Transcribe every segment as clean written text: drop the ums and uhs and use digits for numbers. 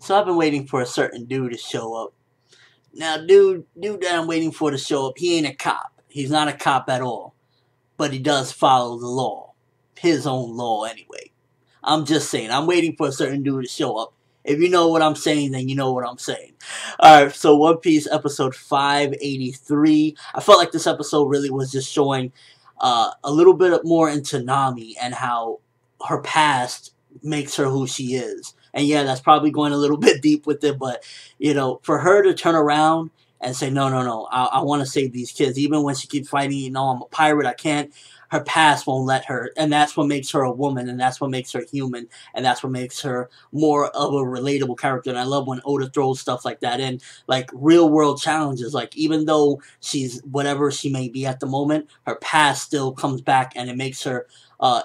So I've been waiting for a certain dude to show up. Now, dude that I'm waiting for to show up, he ain't a cop. He's not a cop at all. But he does follow the law. His own law, anyway. I'm just saying, I'm waiting for a certain dude to show up. If you know what I'm saying, then you know what I'm saying. Alright, so One Piece episode 583. I felt like this episode really was just showing a little bit more into Nami and how her past makes her who she is. And yeah, that's probably going a little bit deep with it, but, you know, for her to turn around and say, no, I want to save these kids, even when she keeps fighting, you know, I'm a pirate, I can't, her past won't let her, and that's what makes her a woman, and that's what makes her human, and that's what makes her more of a relatable character. And I love when Oda throws stuff like that in, like real world challenges, like even though she's whatever she may be at the moment, her past still comes back, and it makes her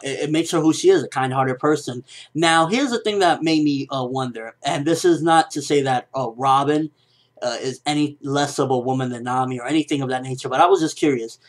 it makes her who she is, a kind-hearted person. Now, here's the thing that made me wonder, and this is not to say that Robin is any less of a woman than Nami or anything of that nature, but I was just curious.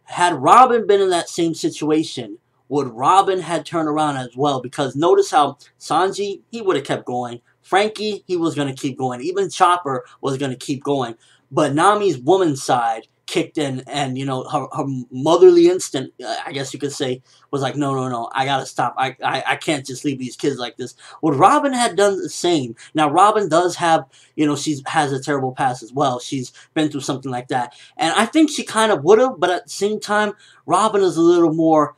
Had Robin been in that same situation, would Robin had turned around as well? Because notice how Sanji, he would have kept going. Frankie, he was going to keep going. Even Chopper was going to keep going. But Nami's woman side kicked in, and you know, her motherly instinct, I guess you could say, was like, no, I gotta stop. I can't just leave these kids like this. Would Robin had done the same? Now Robin does have, you know, she has a terrible past as well. She's been through something like that, and I think she kind of would have, but at the same time, Robin is a little more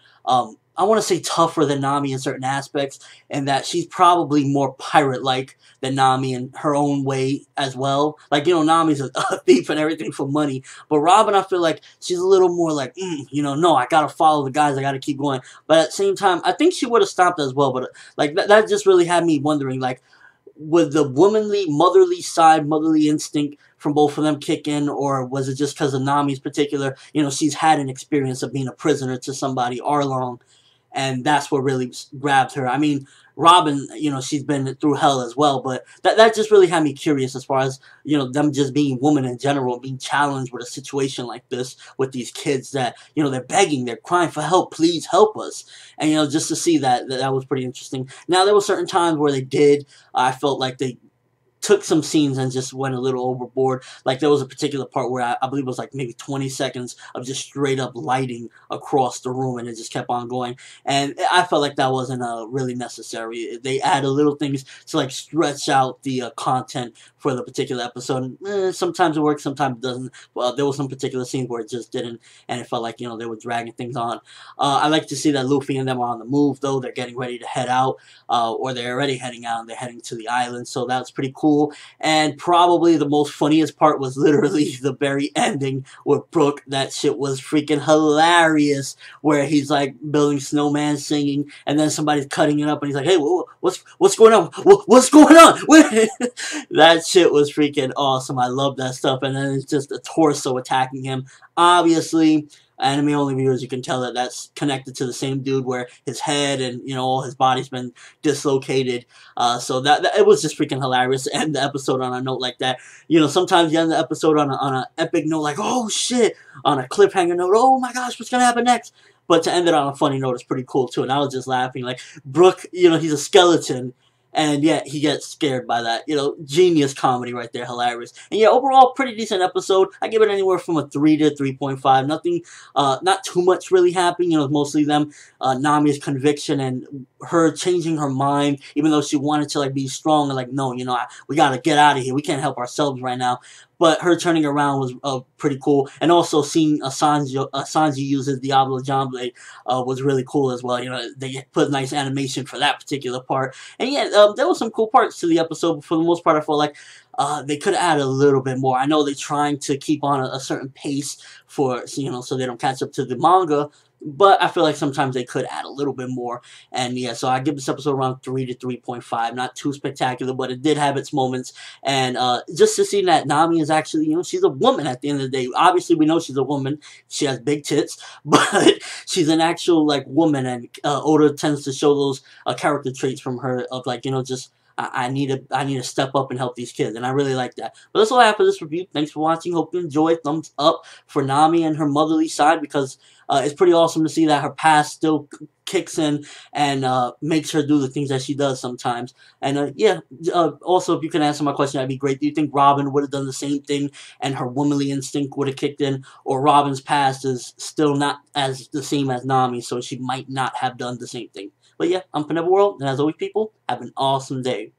I want to say tougher than Nami in certain aspects, and that she's probably more pirate-like than Nami in her own way as well. Like, you know, Nami's a thief and everything for money, but Robin, I feel like she's a little more like, you know, no, I gotta follow the guys, I gotta keep going. But at the same time, I think she would have stopped as well, but like, that just really had me wondering, like, would the womanly, motherly side, motherly instinct from both of them kick in, or was it just because of Nami's particular, you know, she's had an experience of being a prisoner to somebody, Arlong, and that's what really grabbed her. I mean, Robin, you know, she's been through hell as well, but that just really had me curious as far as, you know, them just being women in general, being challenged with a situation like this with these kids that, you know, they're begging, they're crying for help, please help us. And, you know, just to see that was pretty interesting. Now, there were certain times where they did, I felt like they took some scenes and just went a little overboard. Like, there was a particular part where I believe it was like maybe 20 seconds of just straight up lighting across the room, and it just kept on going. And I felt like that wasn't really necessary. They added little things to like stretch out the content for the particular episode. Sometimes it works, sometimes it doesn't. Well, there was some particular scenes where it just didn't, and it felt like, you know, they were dragging things on. I like to see that Luffy and them are on the move, though. They're getting ready to head out, or they're already heading out, and they're heading to the island, so that's pretty cool. And probably the most funniest part was literally the very ending with Brook. That shit was freaking hilarious, where he's like building snowman, singing, and then somebody's cutting it up, and he's like, hey, what's going on? What's going on? That shit was freaking awesome. I love that stuff. And then it's just a torso attacking him. Obviously, anime only viewers, you can tell that that's connected to the same dude, where his head and, you know, all his body's been dislocated. So that it was just freaking hilarious to end the episode on a note like that. You know, sometimes you end the episode on an epic note, like, oh shit, on a cliffhanger note, oh my gosh, what's gonna happen next? But to end it on a funny note is pretty cool too. And I was just laughing, like, Brook, you know, he's a skeleton, and yet he gets scared by that. You know, genius comedy right there, hilarious. And yeah, overall, pretty decent episode. I give it anywhere from a 3 to 3.5. Nothing, not too much really happened. You know, mostly them, Nami's conviction and her changing her mind, even though she wanted to like be strong and like, no, you know, we gotta get out of here. We can't help ourselves right now. But her turning around was pretty cool. And also seeing Sanji use his Diablo Jamblet was really cool as well. You know, they put nice animation for that particular part. And yeah, there was some cool parts to the episode, but for the most part, I felt like they could add a little bit more. I know they're trying to keep on a certain pace for, you know, so they don't catch up to the manga, but I feel like sometimes they could add a little bit more. And yeah, so I give this episode around 3 to 3.5. Not too spectacular, but it did have its moments. And just to see that Nami is actually, you know, she's a woman at the end of the day. Obviously, we know she's a woman. She has big tits, but she's an actual, like, woman. And Oda tends to show those character traits from her of, like, you know, just, I need to step up and help these kids, and I really like that. But that's all I have for this review. Thanks for watching. Hope you enjoyed. Thumbs up for Nami and her motherly side, because it's pretty awesome to see that her past still kicks in and makes her do the things that she does sometimes. And also, if you can answer my question, that'd be great. Do you think Robin would have done the same thing and her womanly instinct would have kicked in, or Robin's past is still not as the same as Nami, so she might not have done the same thing? But yeah, I'm ForneverWorld, and as always, people, have an awesome day.